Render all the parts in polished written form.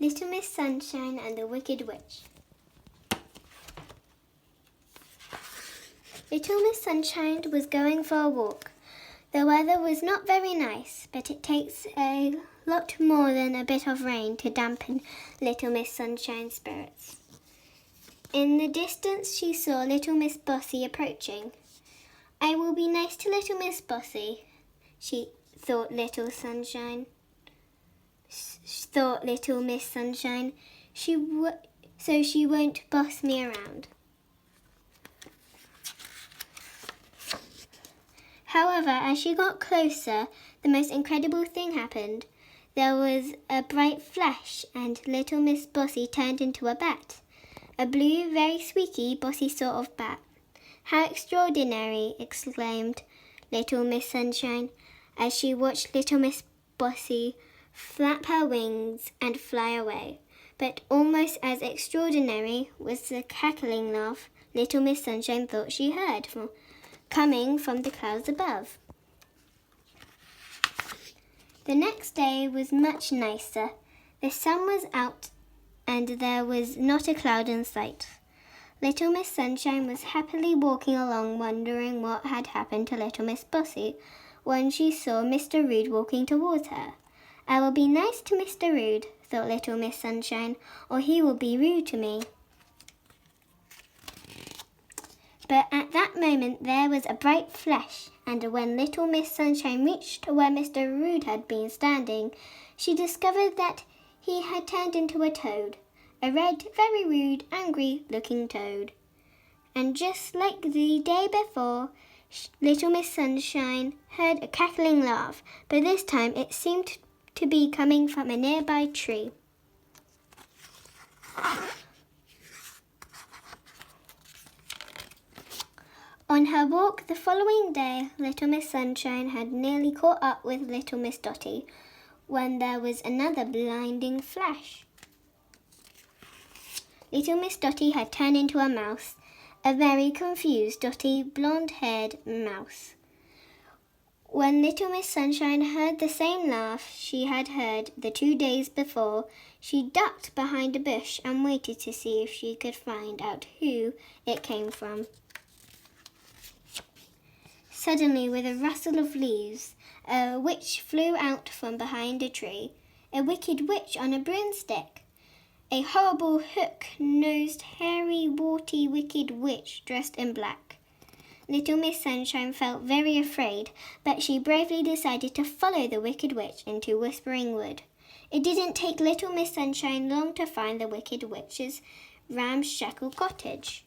Little Miss Sunshine and the Wicked Witch. Little Miss Sunshine was going for a walk. The weather was not very nice, but it takes a lot more than a bit of rain to dampen Little Miss Sunshine's spirits. In the distance she saw Little Miss Bossy approaching. I will be nice to Little Miss Bossy, thought Little Miss Sunshine, so she won't boss me around. However, as she got closer, the most incredible thing happened. There was a bright flash, and Little Miss Bossy turned into a bat. A blue, very squeaky, bossy sort of bat. How extraordinary! Exclaimed Little Miss Sunshine, as she watched Little Miss Bossy flap her wings and fly away. But almost as extraordinary was the cackling laugh Little Miss Sunshine thought she heard coming from the clouds above. The next day was much nicer. The sun was out and there was not a cloud in sight. Little Miss Sunshine was happily walking along, wondering what had happened to Little Miss Bossy, when she saw Mr. Rude walking towards her. I will be nice to Mr. Rude, thought Little Miss Sunshine, or he will be rude to me. But at that moment there was a bright flash, and when Little Miss Sunshine reached where Mr. Rude had been standing, she discovered that he had turned into a toad, a red, very rude, angry-looking toad. And just like the day before, Little Miss Sunshine heard a cackling laugh, but this time it seemed to be coming from a nearby tree. On her walk the following day, Little Miss Sunshine had nearly caught up with Little Miss Dotty when there was another blinding flash. Little Miss Dotty had turned into a mouse, a very confused, dotty, blonde-haired mouse. When Little Miss Sunshine heard the same laugh she had heard the 2 days before, she ducked behind a bush and waited to see if she could find out who it came from. Suddenly, with a rustle of leaves, a witch flew out from behind a tree, a wicked witch on a broomstick. A horrible, hook-nosed, hairy, warty, wicked witch dressed in black. Little Miss Sunshine felt very afraid, but she bravely decided to follow the wicked witch into Whispering Wood. It didn't take Little Miss Sunshine long to find the wicked witch's ramshackle cottage.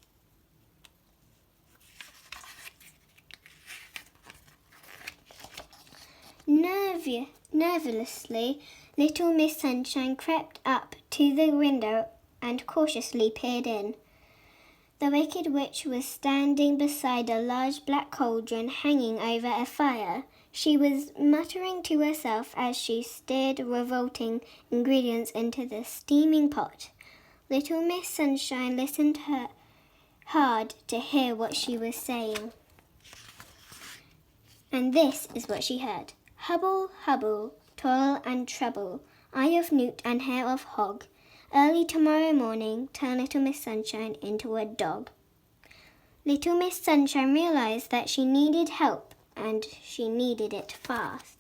Nervously, Little Miss Sunshine crept up to the window and cautiously peered in. The wicked witch was standing beside a large black cauldron hanging over a fire. She was muttering to herself as she stirred revolting ingredients into the steaming pot. Little Miss Sunshine listened hard to hear what she was saying. And this is what she heard. Hubble, hubble, toil and trouble, eye of newt and hair of hog. Early tomorrow morning, turn Little Miss Sunshine into a dog. Little Miss Sunshine realized that she needed help, and she needed it fast.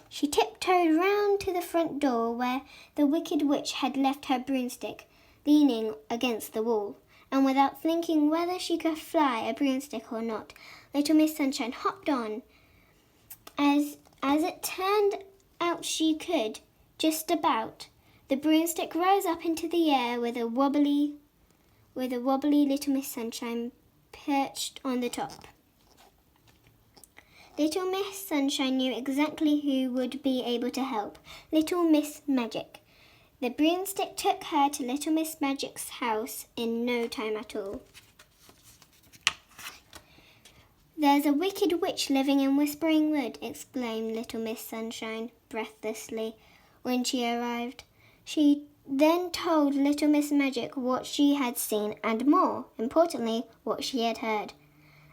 She tiptoed round to the front door where the wicked witch had left her broomstick, leaning against the wall. And without thinking whether she could fly a broomstick or not, Little Miss Sunshine hopped on. As it turned out she could, just about. The broomstick rose up into the air with a wobbly Little Miss Sunshine perched on the top. Little Miss Sunshine knew exactly who would be able to help. Little Miss Magic. The broomstick took her to Little Miss Magic's house in no time at all. There's a wicked witch living in Whispering Wood, exclaimed Little Miss Sunshine breathlessly when she arrived. She then told Little Miss Magic what she had seen and more importantly, what she had heard.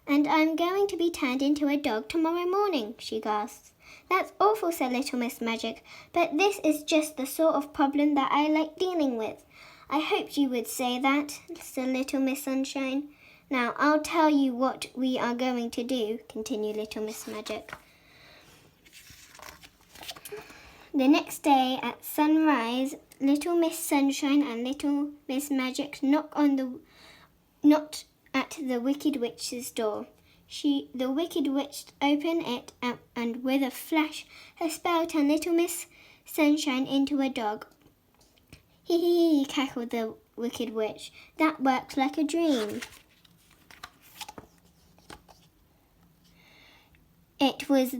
And I'm going to be turned into a dog tomorrow morning, she gasped. "That's awful," said Little Miss Magic, "but this is just the sort of problem that I like dealing with." "I hoped you would say that," said Little Miss Sunshine. "Now, I'll tell you what we are going to do," continued Little Miss Magic. The next day at sunrise, Little Miss Sunshine and Little Miss Magic knocked at the Wicked Witch's door. The Wicked Witch opened it and with a flash, her spell turned Little Miss Sunshine into a dog. "Hee hee hee," cackled the Wicked Witch. "That worked like a dream." It was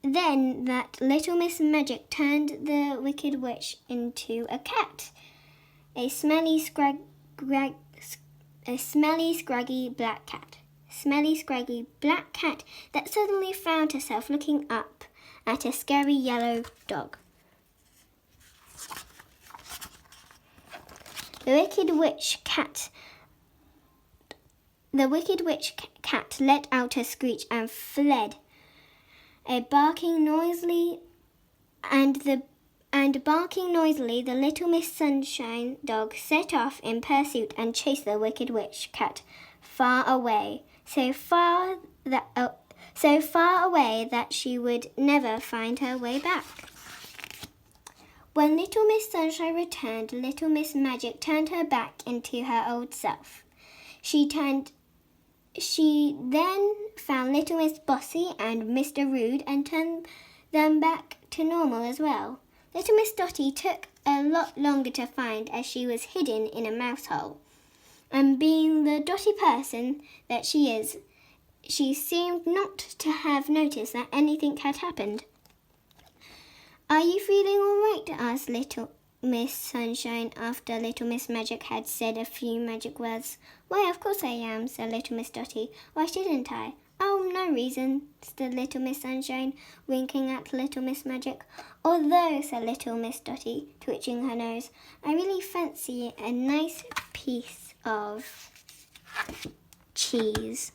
then that Little Miss Magic turned the Wicked Witch into a cat, a smelly, scraggy black cat. Smelly, scraggy black cat that suddenly found herself looking up at a scary yellow dog. The Wicked Witch cat let out a screech and fled. Barking noisily, the Little Miss Sunshine dog set off in pursuit and chased the Wicked Witch cat far away, so far away that she would never find her way back. When Little Miss Sunshine returned, Little Miss Magic turned her back into her old self. She then found Little Miss Bossy and Mr. Rude and turned them back to normal as well. Little Miss Dotty took a lot longer to find as she was hidden in a mouse hole. And being the dotty person that she is, she seemed not to have noticed that anything had happened. "Are you feeling all right?" asked Little Miss Sunshine after Little Miss Magic had said a few magic words. "Why, of course I am," said Little Miss Dotty. "Why shouldn't I?" "Oh, no reason," said Little Miss Sunshine, winking at Little Miss Magic. "Although," said Little Miss Dotty, twitching her nose, "I really fancy a nice piece of cheese."